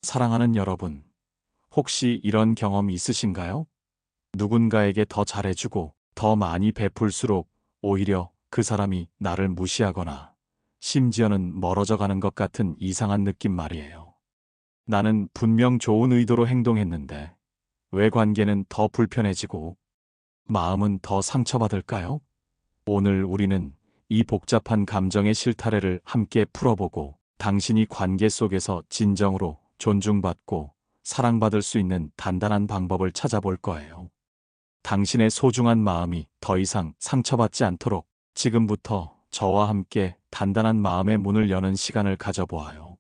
사랑하는 여러분, 혹시 이런 경험 있으신가요? 누군가에게 더 잘해주고 더 많이 베풀수록 오히려 그 사람이 나를 무시하거나 심지어는 멀어져 가는 것 같은 이상한 느낌 말이에요. 나는 분명 좋은 의도로 행동했는데 왜 관계는 더 불편해지고 마음은 더 상처받을까요? 오늘 우리는 이 복잡한 감정의 실타래를 함께 풀어보고 당신이 관계 속에서 진정으로 존중받고 사랑받을 수 있는 단단한 방법을 찾아볼 거예요. 당신의 소중한 마음이 더 이상 상처받지 않도록 지금부터 저와 함께 단단한 마음의 문을 여는 시간을 가져보아요.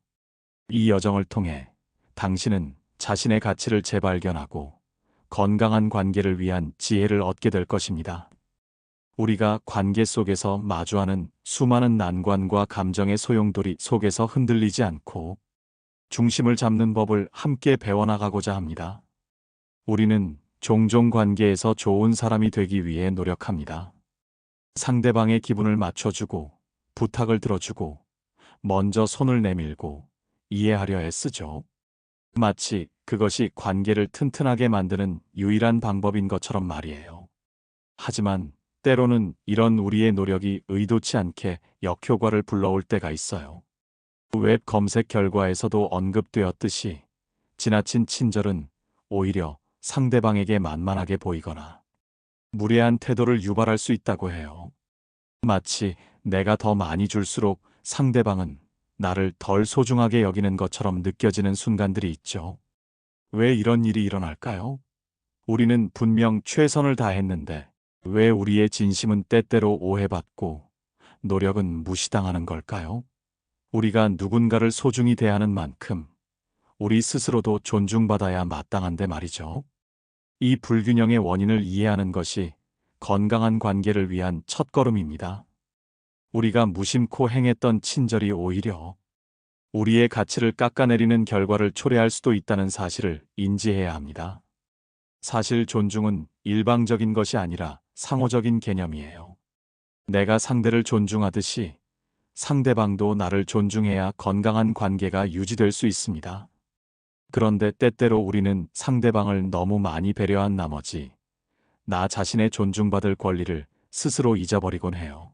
이 여정을 통해 당신은 자신의 가치를 재발견하고 건강한 관계를 위한 지혜를 얻게 될 것입니다. 우리가 관계 속에서 마주하는 수많은 난관과 감정의 소용돌이 속에서 흔들리지 않고 중심을 잡는 법을 함께 배워나가고자 합니다. 우리는 종종 관계에서 좋은 사람이 되기 위해 노력합니다. 상대방의 기분을 맞춰주고 부탁을 들어주고 먼저 손을 내밀고 이해하려 애쓰죠. 마치 그것이 관계를 튼튼하게 만드는 유일한 방법인 것처럼 말이에요. 하지만 때로는 이런 우리의 노력이 의도치 않게 역효과를 불러올 때가 있어요. 웹 검색 결과에서도 언급되었듯이 지나친 친절은 오히려 상대방에게 만만하게 보이거나 무례한 태도를 유발할 수 있다고 해요. 마치 내가 더 많이 줄수록 상대방은 나를 덜 소중하게 여기는 것처럼 느껴지는 순간들이 있죠. 왜 이런 일이 일어날까요? 우리는 분명 최선을 다했는데 왜 우리의 진심은 때때로 오해받고 노력은 무시당하는 걸까요? 우리가 누군가를 소중히 대하는 만큼 우리 스스로도 존중받아야 마땅한데 말이죠. 이 불균형의 원인을 이해하는 것이 건강한 관계를 위한 첫걸음입니다. 우리가 무심코 행했던 친절이 오히려 우리의 가치를 깎아내리는 결과를 초래할 수도 있다는 사실을 인지해야 합니다. 사실 존중은 일방적인 것이 아니라 상호적인 개념이에요. 내가 상대를 존중하듯이 상대방도 나를 존중해야 건강한 관계가 유지될 수 있습니다. 그런데 때때로 우리는 상대방을 너무 많이 배려한 나머지 나 자신의 존중받을 권리를 스스로 잊어버리곤 해요.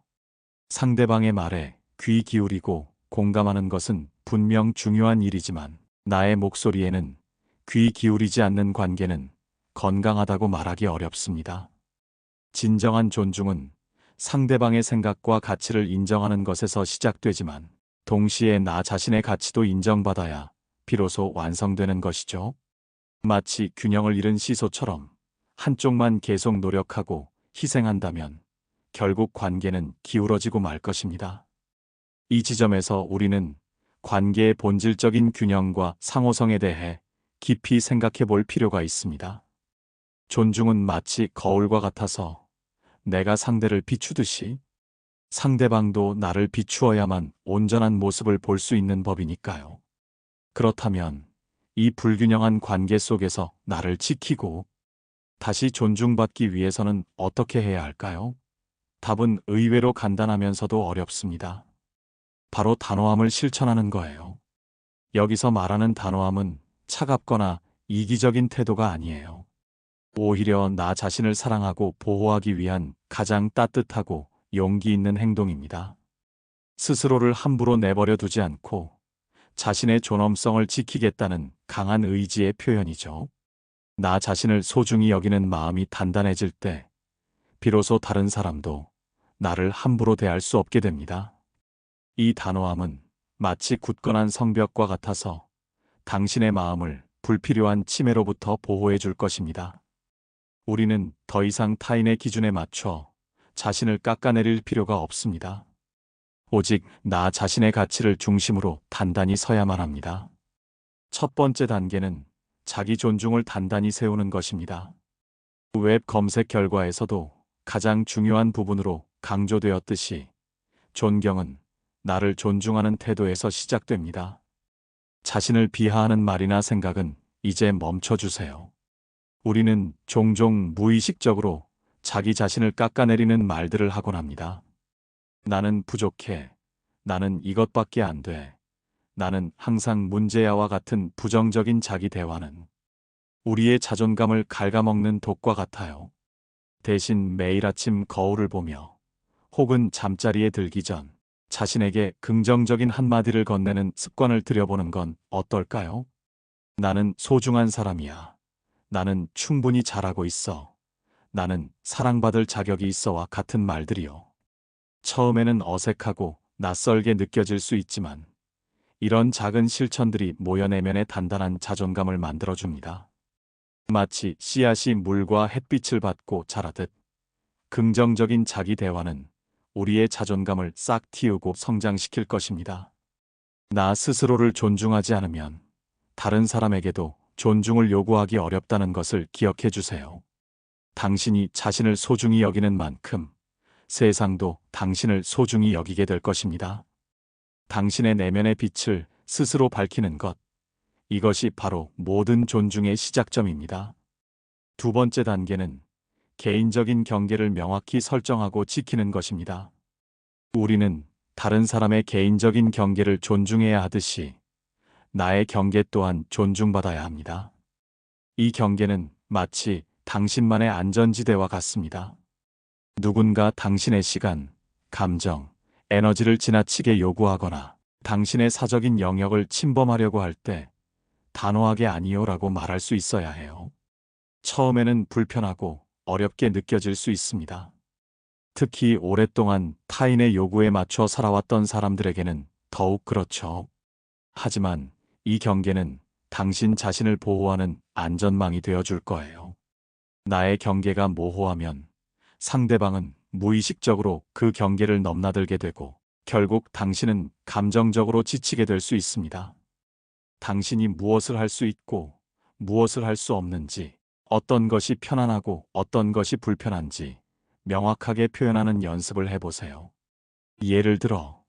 상대방의 말에 귀 기울이고 공감하는 것은 분명 중요한 일이지만 나의 목소리에는 귀 기울이지 않는 관계는 건강하다고 말하기 어렵습니다. 진정한 존중은 상대방의 생각과 가치를 인정하는 것에서 시작되지만 동시에 나 자신의 가치도 인정받아야 비로소 완성되는 것이죠. 마치 균형을 잃은 시소처럼 한쪽만 계속 노력하고 희생한다면 결국 관계는 기울어지고 말 것입니다. 이 지점에서 우리는 관계의 본질적인 균형과 상호성에 대해 깊이 생각해 볼 필요가 있습니다. 존중은 마치 거울과 같아서 내가 상대를 비추듯이 상대방도 나를 비추어야만 온전한 모습을 볼 수 있는 법이니까요. 그렇다면 이 불균형한 관계 속에서 나를 지키고 다시 존중받기 위해서는 어떻게 해야 할까요? 답은 의외로 간단하면서도 어렵습니다. 바로 단호함을 실천하는 거예요. 여기서 말하는 단호함은 차갑거나 이기적인 태도가 아니에요. 오히려 나 자신을 사랑하고 보호하기 위한 가장 따뜻하고 용기 있는 행동입니다. 스스로를 함부로 내버려 두지 않고 자신의 존엄성을 지키겠다는 강한 의지의 표현이죠. 나 자신을 소중히 여기는 마음이 단단해질 때 비로소 다른 사람도 나를 함부로 대할 수 없게 됩니다. 이 단호함은 마치 굳건한 성벽과 같아서 당신의 마음을 불필요한 침해로부터 보호해 줄 것입니다. 우리는 더 이상 타인의 기준에 맞춰 자신을 깎아내릴 필요가 없습니다. 오직 나 자신의 가치를 중심으로 단단히 서야만 합니다. 첫 번째 단계는 자기 존중을 단단히 세우는 것입니다. 웹 검색 결과에서도 가장 중요한 부분으로 강조되었듯이 존경은 나를 존중하는 태도에서 시작됩니다. 자신을 비하하는 말이나 생각은 이제 멈춰주세요. 우리는 종종 무의식적으로 자기 자신을 깎아내리는 말들을 하곤 합니다. 나는 부족해. 나는 이것밖에 안 돼. 나는 항상 문제야와 같은 부정적인 자기 대화는 우리의 자존감을 갉아먹는 독과 같아요. 대신 매일 아침 거울을 보며 혹은 잠자리에 들기 전 자신에게 긍정적인 한마디를 건네는 습관을 들여보는 건 어떨까요? 나는 소중한 사람이야. 나는 충분히 잘하고 있어. 나는 사랑받을 자격이 있어와 같은 말들이요. 처음에는 어색하고 낯설게 느껴질 수 있지만 이런 작은 실천들이 모여 내면의 단단한 자존감을 만들어줍니다. 마치 씨앗이 물과 햇빛을 받고 자라듯 긍정적인 자기 대화는 우리의 자존감을 싹 틔우고 성장시킬 것입니다. 나 스스로를 존중하지 않으면 다른 사람에게도 존중을 요구하기 어렵다는 것을 기억해 주세요. 당신이 자신을 소중히 여기는 만큼 세상도 당신을 소중히 여기게 될 것입니다. 당신의 내면의 빛을 스스로 밝히는 것, 이것이 바로 모든 존중의 시작점입니다. 두 번째 단계는 개인적인 경계를 명확히 설정하고 지키는 것입니다. 우리는 다른 사람의 개인적인 경계를 존중해야 하듯이 나의 경계 또한 존중받아야 합니다. 이 경계는 마치 당신만의 안전지대와 같습니다. 누군가 당신의 시간, 감정, 에너지를 지나치게 요구하거나 당신의 사적인 영역을 침범하려고 할 때 단호하게 아니요라고 말할 수 있어야 해요. 처음에는 불편하고 어렵게 느껴질 수 있습니다. 특히 오랫동안 타인의 요구에 맞춰 살아왔던 사람들에게는 더욱 그렇죠. 하지만 이 경계는 당신 자신을 보호하는 안전망이 되어줄 거예요. 나의 경계가 모호하면 상대방은 무의식적으로 그 경계를 넘나들게 되고 결국 당신은 감정적으로 지치게 될 수 있습니다. 당신이 무엇을 할 수 있고 무엇을 할 수 없는지, 어떤 것이 편안하고 어떤 것이 불편한지 명확하게 표현하는 연습을 해보세요. 예를 들어,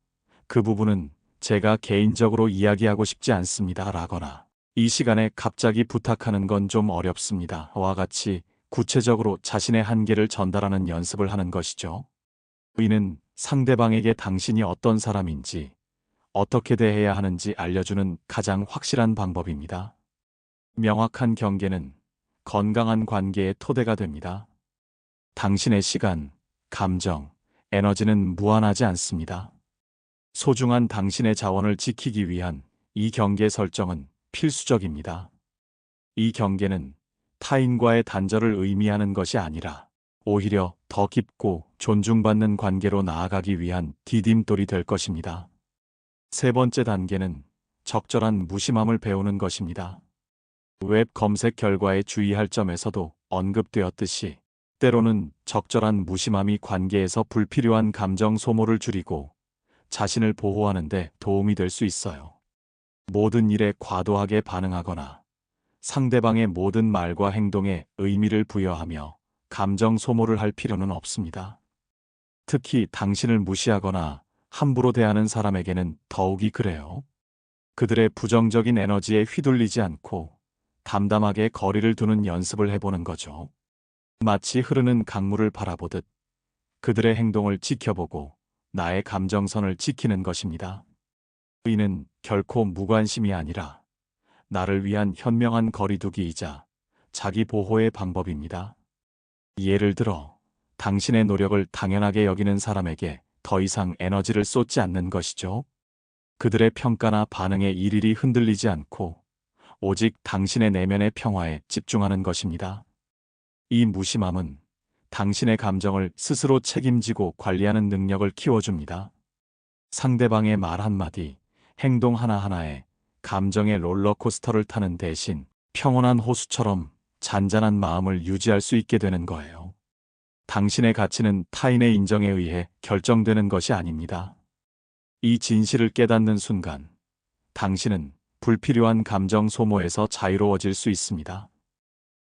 그 부분은 제가 개인적으로 이야기하고 싶지 않습니다 라거나 이 시간에 갑자기 부탁하는 건 좀 어렵습니다 와 같이 구체적으로 자신의 한계를 전달하는 연습을 하는 것이죠. 이는 상대방에게 당신이 어떤 사람인지, 어떻게 대해야 하는지 알려주는 가장 확실한 방법입니다. 명확한 경계는 건강한 관계의 토대가 됩니다. 당신의 시간, 감정, 에너지는 무한하지 않습니다. 소중한 당신의 자원을 지키기 위한 이 경계 설정은 필수적입니다. 이 경계는 타인과의 단절을 의미하는 것이 아니라 오히려 더 깊고 존중받는 관계로 나아가기 위한 디딤돌이 될 것입니다. 세 번째 단계는 적절한 무심함을 배우는 것입니다. 웹 검색 결과에 주의할 점에서도 언급되었듯이 때로는 적절한 무심함이 관계에서 불필요한 감정 소모를 줄이고 자신을 보호하는 데 도움이 될 수 있어요. 모든 일에 과도하게 반응하거나 상대방의 모든 말과 행동에 의미를 부여하며 감정 소모를 할 필요는 없습니다. 특히 당신을 무시하거나 함부로 대하는 사람에게는 더욱이 그래요. 그들의 부정적인 에너지에 휘둘리지 않고 담담하게 거리를 두는 연습을 해보는 거죠. 마치 흐르는 강물을 바라보듯 그들의 행동을 지켜보고 나의 감정선을 지키는 것입니다. 이는 결코 무관심이 아니라 나를 위한 현명한 거리두기이자 자기 보호의 방법입니다. 예를 들어, 당신의 노력을 당연하게 여기는 사람에게 더 이상 에너지를 쏟지 않는 것이죠. 그들의 평가나 반응에 일일이 흔들리지 않고 오직 당신의 내면의 평화에 집중하는 것입니다. 이 무심함은 당신의 감정을 스스로 책임지고 관리하는 능력을 키워줍니다. 상대방의 말 한마디, 행동 하나하나에 감정의 롤러코스터를 타는 대신 평온한 호수처럼 잔잔한 마음을 유지할 수 있게 되는 거예요. 당신의 가치는 타인의 인정에 의해 결정되는 것이 아닙니다. 이 진실을 깨닫는 순간, 당신은 불필요한 감정 소모에서 자유로워질 수 있습니다.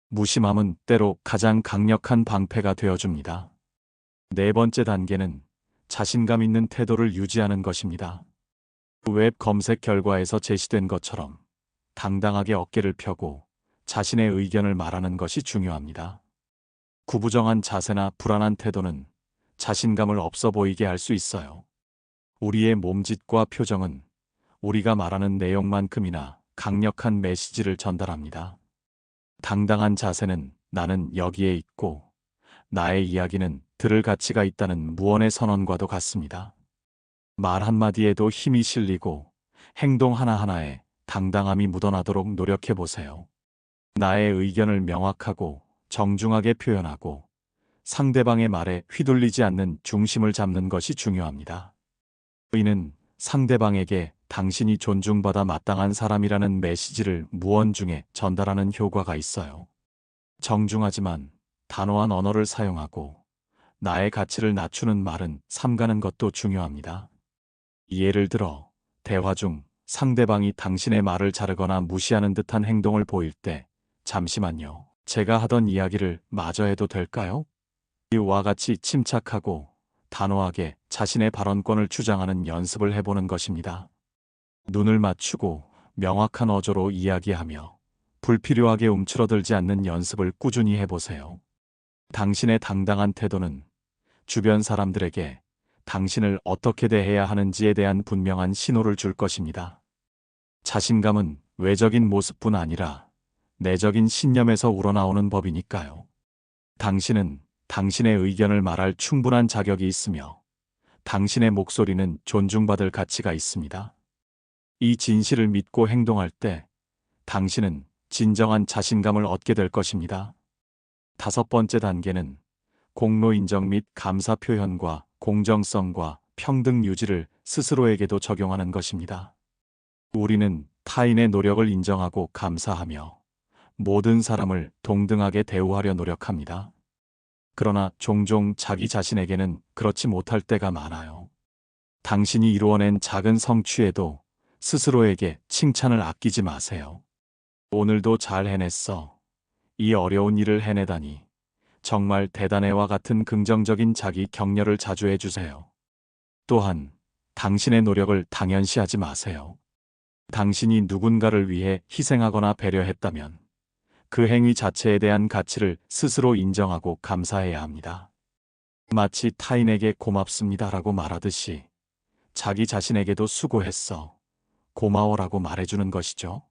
무심함은 때로 가장 강력한 방패가 되어줍니다. 네 번째 단계는 자신감 있는 태도를 유지하는 것입니다. 웹 검색 결과에서 제시된 것처럼 당당하게 어깨를 펴고 자신의 의견을 말하는 것이 중요합니다. 구부정한 자세나 불안한 태도는 자신감을 없어 보이게 할 수 있어요. 우리의 몸짓과 표정은 우리가 말하는 내용만큼이나 강력한 메시지를 전달합니다. 당당한 자세는 나는 여기에 있고 나의 이야기는 들을 가치가 있다는 무언의 선언과도 같습니다. 말 한마디에도 힘이 실리고 행동 하나하나에 당당함이 묻어나도록 노력해 보세요. 나의 의견을 명확하고 정중하게 표현하고 상대방의 말에 휘둘리지 않는 중심을 잡는 것이 중요합니다. 이는 상대방에게 당신이 존중받아 마땅한 사람이라는 메시지를 무언중에 전달하는 효과가 있어요. 정중하지만 단호한 언어를 사용하고 나의 가치를 낮추는 말은 삼가는 것도 중요합니다. 예를 들어 대화 중 상대방이 당신의 말을 자르거나 무시하는 듯한 행동을 보일 때 잠시만요. 제가 하던 이야기를 마저 해도 될까요? 이와 같이 침착하고 단호하게 자신의 발언권을 주장하는 연습을 해보는 것입니다. 눈을 맞추고 명확한 어조로 이야기하며 불필요하게 움츠러들지 않는 연습을 꾸준히 해보세요. 당신의 당당한 태도는 주변 사람들에게 당신을 어떻게 대해야 하는지에 대한 분명한 신호를 줄 것입니다. 자신감은 외적인 모습뿐 아니라 내적인 신념에서 우러나오는 법이니까요. 당신은 당신의 의견을 말할 충분한 자격이 있으며 당신의 목소리는 존중받을 가치가 있습니다. 이 진실을 믿고 행동할 때 당신은 진정한 자신감을 얻게 될 것입니다. 5번째 단계는 공로 인정 및 감사 표현과 공정성과 평등 유지를 스스로에게도 적용하는 것입니다. 우리는 타인의 노력을 인정하고 감사하며 모든 사람을 동등하게 대우하려 노력합니다. 그러나 종종 자기 자신에게는 그렇지 못할 때가 많아요. 당신이 이루어낸 작은 성취에도 스스로에게 칭찬을 아끼지 마세요. 오늘도 잘 해냈어. 이 어려운 일을 해내다니. 정말 대단해와 같은 긍정적인 자기 격려를 자주 해주세요. 또한 당신의 노력을 당연시하지 마세요. 당신이 누군가를 위해 희생하거나 배려했다면 그 행위 자체에 대한 가치를 스스로 인정하고 감사해야 합니다. 마치 타인에게 고맙습니다라고 말하듯이 자기 자신에게도 수고했어, 고마워라고 말해주는 것이죠.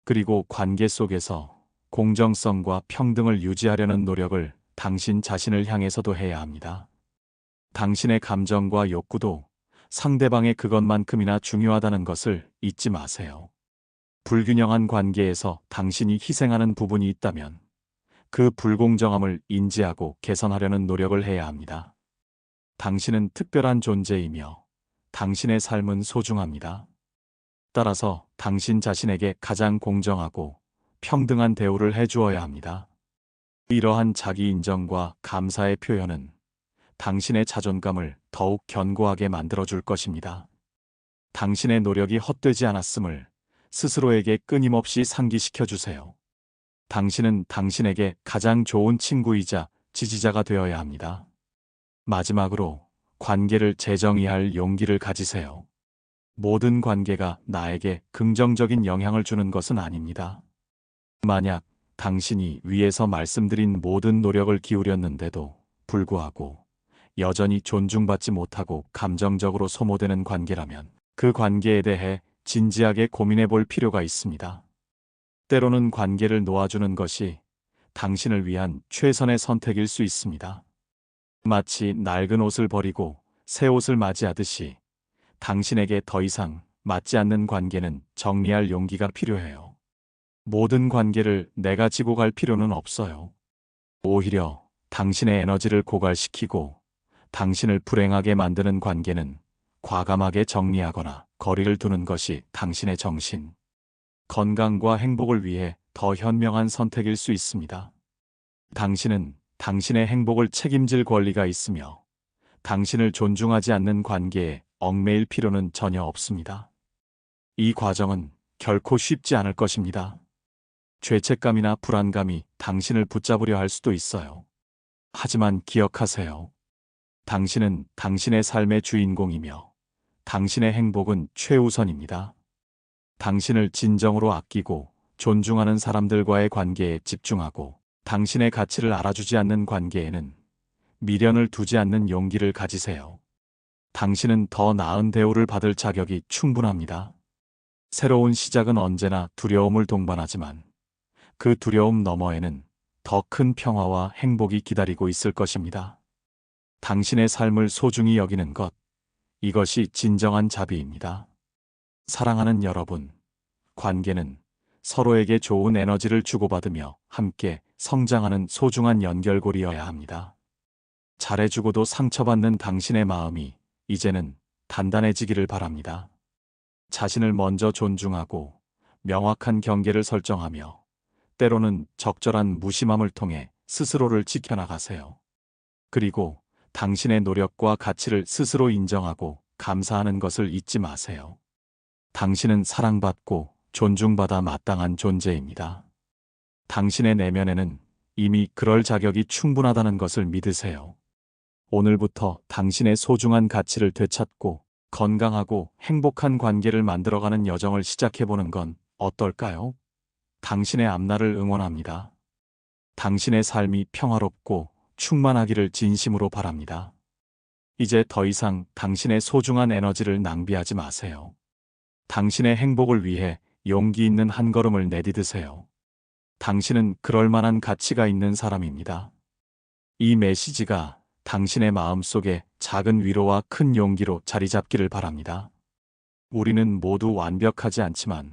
그리고 관계 속에서 공정성과 평등을 유지하려는 노력을 당신 자신을 향해서도 해야 합니다. 당신의 감정과 욕구도 상대방의 그것만큼이나 중요하다는 것을 잊지 마세요. 불균형한 관계에서 당신이 희생하는 부분이 있다면 그 불공정함을 인지하고 개선하려는 노력을 해야 합니다. 당신은 특별한 존재이며 당신의 삶은 소중합니다. 따라서 당신 자신에게 가장 공정하고 평등한 대우를 해주어야 합니다. 이러한 자기 인정과 감사의 표현은 당신의 자존감을 더욱 견고하게 만들어줄 것입니다. 당신의 노력이 헛되지 않았음을 스스로에게 끊임없이 상기시켜 주세요. 당신은 당신에게 가장 좋은 친구이자 지지자가 되어야 합니다. 마지막으로 관계를 재정의할 용기를 가지세요. 모든 관계가 나에게 긍정적인 영향을 주는 것은 아닙니다. 만약 당신이 위에서 말씀드린 모든 노력을 기울였는데도 불구하고 여전히 존중받지 못하고 감정적으로 소모되는 관계라면 그 관계에 대해 진지하게 고민해 볼 필요가 있습니다. 때로는 관계를 놓아주는 것이 당신을 위한 최선의 선택일 수 있습니다. 마치 낡은 옷을 버리고 새 옷을 맞이하듯이 당신에게 더 이상 맞지 않는 관계는 정리할 용기가 필요해요. 모든 관계를 내가 지고 갈 필요는 없어요. 오히려 당신의 에너지를 고갈시키고 당신을 불행하게 만드는 관계는 과감하게 정리하거나 거리를 두는 것이 당신의 정신, 건강과 행복을 위해 더 현명한 선택일 수 있습니다. 당신은 당신의 행복을 책임질 권리가 있으며 당신을 존중하지 않는 관계에 얽매일 필요는 전혀 없습니다. 이 과정은 결코 쉽지 않을 것입니다. 죄책감이나 불안감이 당신을 붙잡으려 할 수도 있어요. 하지만 기억하세요. 당신은 당신의 삶의 주인공이며 당신의 행복은 최우선입니다. 당신을 진정으로 아끼고 존중하는 사람들과의 관계에 집중하고 당신의 가치를 알아주지 않는 관계에는 미련을 두지 않는 용기를 가지세요. 당신은 더 나은 대우를 받을 자격이 충분합니다. 새로운 시작은 언제나 두려움을 동반하지만 그 두려움 너머에는 더 큰 평화와 행복이 기다리고 있을 것입니다. 당신의 삶을 소중히 여기는 것, 이것이 진정한 자비입니다. 사랑하는 여러분, 관계는 서로에게 좋은 에너지를 주고받으며 함께 성장하는 소중한 연결고리여야 합니다. 잘해주고도 상처받는 당신의 마음이 이제는 단단해지기를 바랍니다. 자신을 먼저 존중하고 명확한 경계를 설정하며 때로는 적절한 무심함을 통해 스스로를 지켜나가세요. 그리고 당신의 노력과 가치를 스스로 인정하고 감사하는 것을 잊지 마세요. 당신은 사랑받고 존중받아 마땅한 존재입니다. 당신의 내면에는 이미 그럴 자격이 충분하다는 것을 믿으세요. 오늘부터 당신의 소중한 가치를 되찾고 건강하고 행복한 관계를 만들어가는 여정을 시작해보는 건 어떨까요? 당신의 앞날을 응원합니다. 당신의 삶이 평화롭고 충만하기를 진심으로 바랍니다. 이제 더 이상 당신의 소중한 에너지를 낭비하지 마세요. 당신의 행복을 위해 용기 있는 한 걸음을 내디드세요. 당신은 그럴 만한 가치가 있는 사람입니다. 이 메시지가 당신의 마음속에 작은 위로와 큰 용기로 자리 잡기를 바랍니다. 우리는 모두 완벽하지 않지만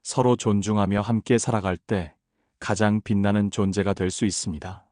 서로 존중하며 함께 살아갈 때 가장 빛나는 존재가 될 수 있습니다.